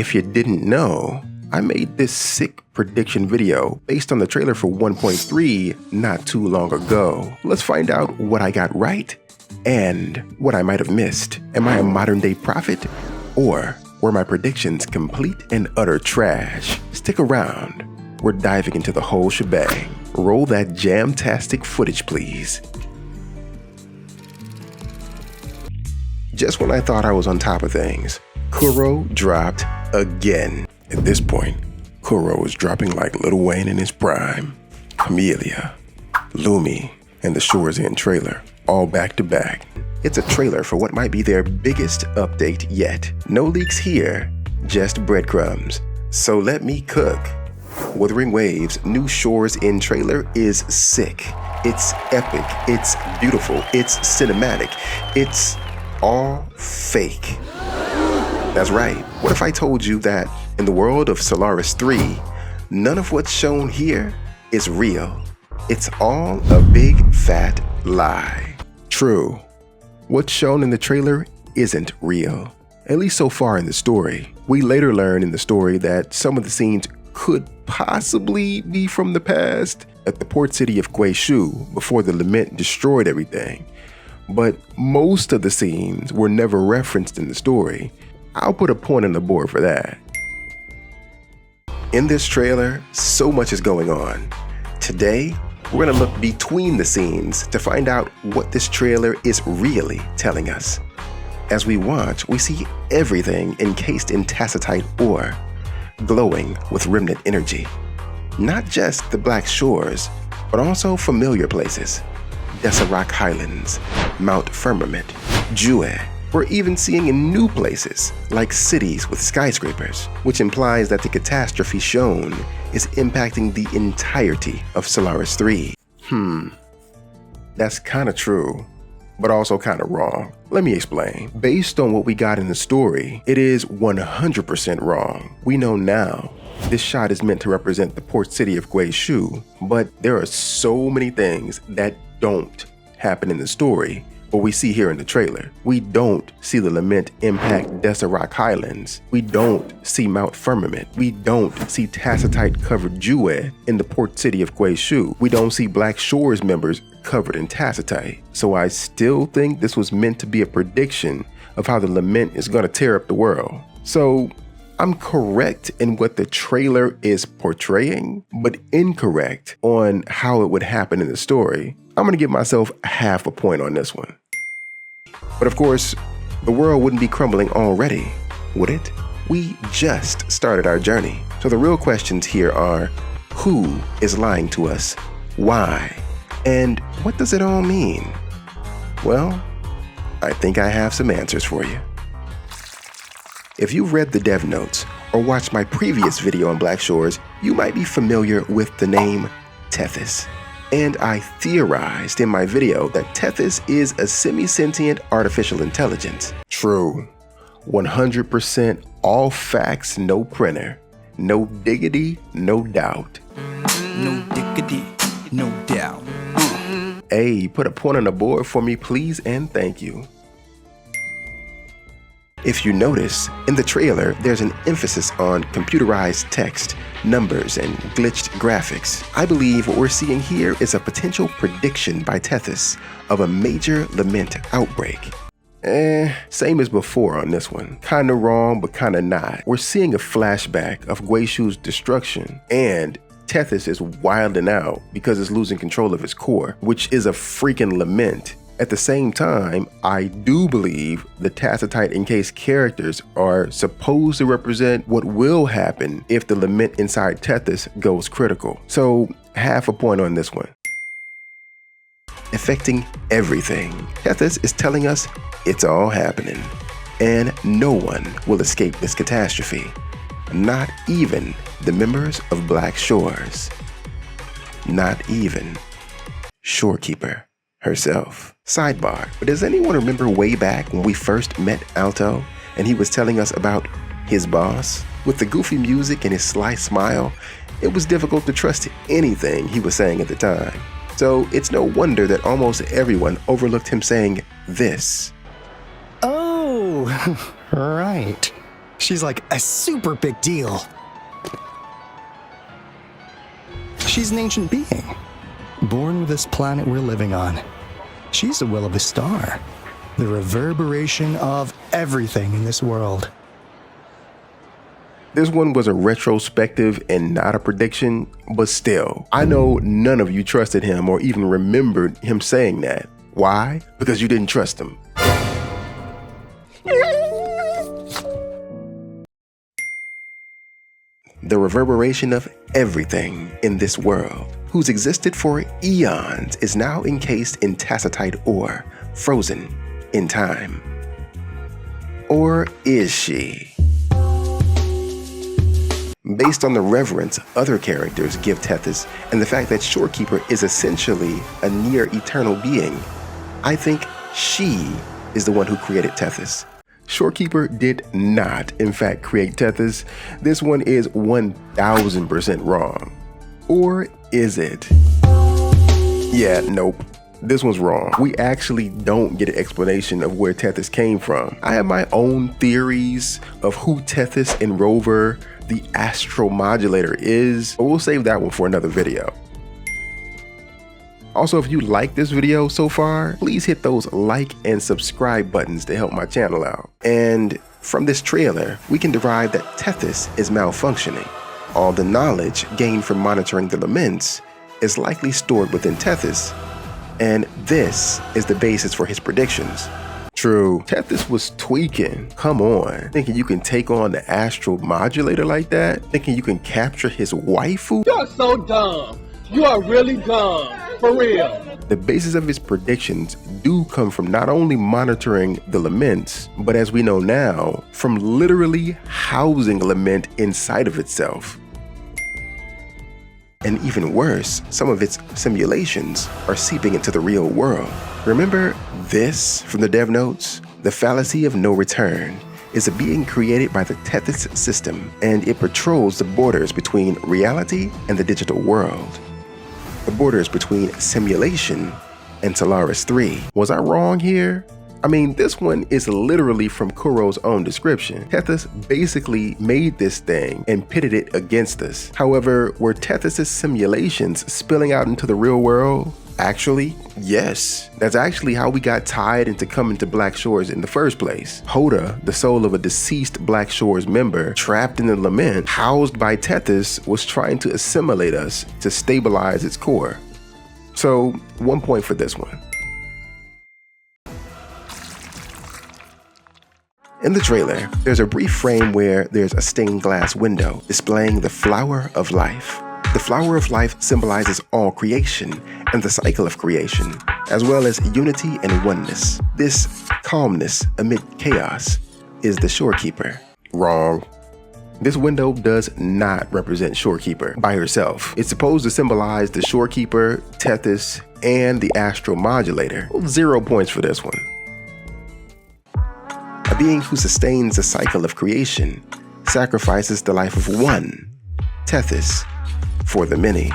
If you didn't know, I made this sick prediction video based on the trailer for 1.3 not too long ago. Let's find out what I got right and what I might have missed. Am I a modern day prophet, or were my predictions complete and utter trash? Stick around. We're diving into the whole shebang. Roll that jam-tastic footage, please. Just when I thought I was on top of things, Kuro dropped again. At this point, Kuro is dropping like Lil Wayne in his prime. Camellia, Lumi, and the Shore's End trailer, all back to back. It's a trailer for what might be their biggest update yet. No leaks here, just breadcrumbs. So let me cook. Wuthering Waves' new Shore's End trailer is sick. It's epic, it's beautiful, it's cinematic, it's all fake. That's right. What if I told you that in the world of Solaris 3, none of what's shown here is real? It's all a big fat lie. True. What's shown in the trailer isn't real, at least so far in the story. We later learn in the story that some of the scenes could possibly be from the past at the port city of Guishu before the lament destroyed everything. But most of the scenes were never referenced in the story. I'll put a point on the board for that. In this trailer, so much is going on. Today, we're gonna look between the scenes to find out what this trailer is really telling us. As we watch, we see everything encased in tacitite ore, glowing with remnant energy. Not just the Black Shores, but also familiar places. Desert Highlands, Mount Firmament, Jue. We're even seeing in new places, like cities with skyscrapers, which implies that the catastrophe shown is impacting the entirety of Solaris 3. That's kinda true, but also kinda wrong. Let me explain. Based on what we got in the story, it is 100% wrong. We know now this shot is meant to represent the port city of Guishu, but there are so many things that don't happen in the story, but we see here in the trailer. We don't see the lament impact Desert Highlands. We don't see Mount Firmament. We don't see tacitite-covered Jue in the port city of Guishu. We don't see Black Shores members covered in tacitite. So I still think this was meant to be a prediction of how the lament is going to tear up the world. So I'm correct in what the trailer is portraying, but incorrect on how it would happen in the story. I'm gonna give myself half a point on this one. But of course, the world wouldn't be crumbling already, would it? We just started our journey. So the real questions here are, who is lying to us? Why? And what does it all mean? Well, I think I have some answers for you. If you've read the dev notes or watched my previous video on Black Shores, you might be familiar with the name Tethys. And I theorized in my video that Tethys is a semi-sentient artificial intelligence. True. 100% all facts, no printer. No diggity, no doubt. No diggity, no doubt. Hey, put a point on the board for me, please, and thank you. If you notice, in the trailer, there's an emphasis on computerized text, numbers, and glitched graphics. I believe what we're seeing here is a potential prediction by Tethys of a major lament outbreak. Same as before on this one. Kinda wrong, but kinda not. We're seeing a flashback of Guishu's destruction, and Tethys is wilding out because it's losing control of its core, which is a freaking lament. At the same time, I do believe the tacitite encased characters are supposed to represent what will happen if the lament inside Tethys goes critical. So half a point on this one. Affecting everything. Tethys is telling us it's all happening, and no one will escape this catastrophe. Not even the members of Black Shores. Not even Shorekeeper herself. Sidebar, but does anyone remember way back when we first met Alto and he was telling us about his boss? With the goofy music and his sly smile, it was difficult to trust anything he was saying at the time. So it's no wonder that almost everyone overlooked him saying this. Oh, right. She's like a super big deal. She's an ancient being, born with this planet we're living on. She's the will of a star, the reverberation of everything in this world. This one was a retrospective and not a prediction, but still, I know none of you trusted him or even remembered him saying that. Why? Because you didn't trust him. The reverberation of everything in this world, who's existed for eons, is now encased in tacitite ore, frozen in time. Or is she? Based on the reverence other characters give Tethys and the fact that Shorekeeper is essentially a near-eternal being, I think she is the one who created Tethys. Shorekeeper did not, in fact, create Tethys. This one is 1000% wrong. Or is it? Yeah, nope. This one's wrong. We actually don't get an explanation of where Tethys came from. I have my own theories of who Tethys and Rover, the astromodulator, is, but we'll save that one for another video. Also, if you like this video so far, please hit those like and subscribe buttons to help my channel out. And from this trailer, we can derive that Tethys is malfunctioning. All the knowledge gained from monitoring the laments is likely stored within Tethys, and this is the basis for his predictions. True, Tethys was tweaking. Come on. Thinking you can take on the astral modulator like that? Thinking you can capture his waifu? You're so dumb. You are really dumb. For real. The basis of his predictions do come from not only monitoring the laments, but as we know now, from literally housing a lament inside of itself. And even worse, some of its simulations are seeping into the real world. Remember this from the dev notes? The fallacy of no return is a being created by the Tethys system, and it patrols the borders between reality and the digital world. The borders between simulation and Solaris 3. Was I wrong here? I mean, this one is literally from Kuro's own description. Tethys basically made this thing and pitted it against us. However, were Tethys' simulations spilling out into the real world? Actually, yes. That's actually how we got tied into coming to Black Shores in the first place. Hoda, the soul of a deceased Black Shores member, trapped in the lament, housed by Tethys, was trying to assimilate us to stabilize its core. So, 1 point for this one. In the trailer, there's a brief frame where there's a stained glass window displaying the flower of life. The flower of life symbolizes all creation and the cycle of creation, as well as unity and oneness. This calmness amid chaos is the Shorekeeper. Wrong. This window does not represent Shorekeeper by herself. It's supposed to symbolize the Shorekeeper, Tethys, and the astral modulator. 0 points for this one. A being who sustains the cycle of creation sacrifices the life of one, Tethys, for the many.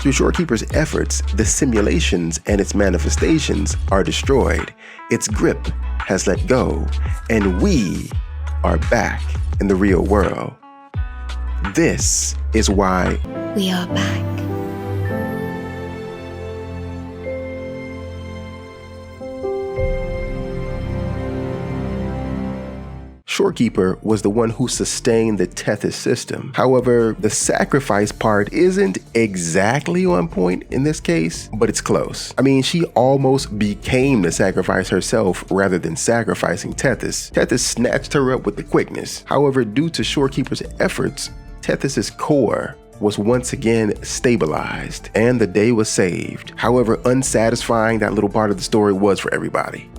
Through Shorekeeper's efforts, the simulations and its manifestations are destroyed, its grip has let go, and we are back in the real world. This is why we are back. Shorekeeper was the one who sustained the Tethys system. However, the sacrifice part isn't exactly on point in this case, but it's close. I mean, she almost became the sacrifice herself rather than sacrificing Tethys. Tethys snatched her up with the quickness. However, due to Shorekeeper's efforts, Tethys' core was once again stabilized, and the day was saved. However unsatisfying that little part of the story was for everybody.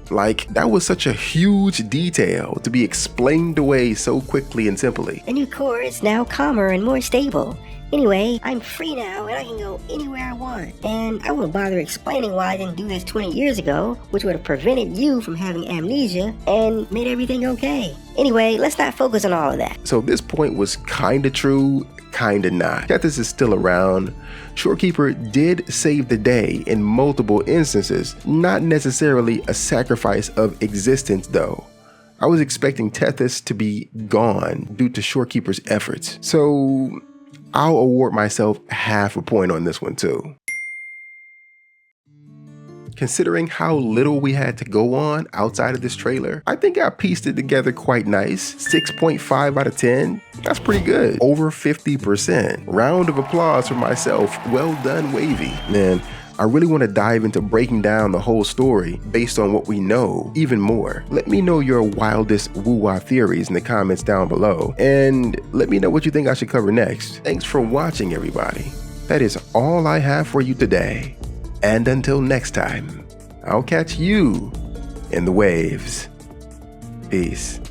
Like, that was such a huge detail to be explained away so quickly and simply. The new core is now calmer and more stable. Anyway, I'm free now and I can go anywhere I want. And I won't bother explaining why I didn't do this 20 years ago, which would have prevented you from having amnesia and made everything okay. Anyway, let's not focus on all of that. So this point was kinda true, kinda not. Tethys is still around. Shorekeeper did save the day in multiple instances, not necessarily a sacrifice of existence though. I was expecting Tethys to be gone due to Shorekeeper's efforts, so I'll award myself half a point on this one too. Considering how little we had to go on outside of this trailer, I think I pieced it together quite nice. 6.5 out of 10. That's pretty good. Over 50%. Round of applause for myself. Well done, Wavy. Man, I really want to dive into breaking down the whole story based on what we know even more. Let me know your wildest woo-wah theories in the comments down below, and let me know what you think I should cover next. Thanks for watching, everybody. That is all I have for you today. And until next time, I'll catch you in the waves. Peace.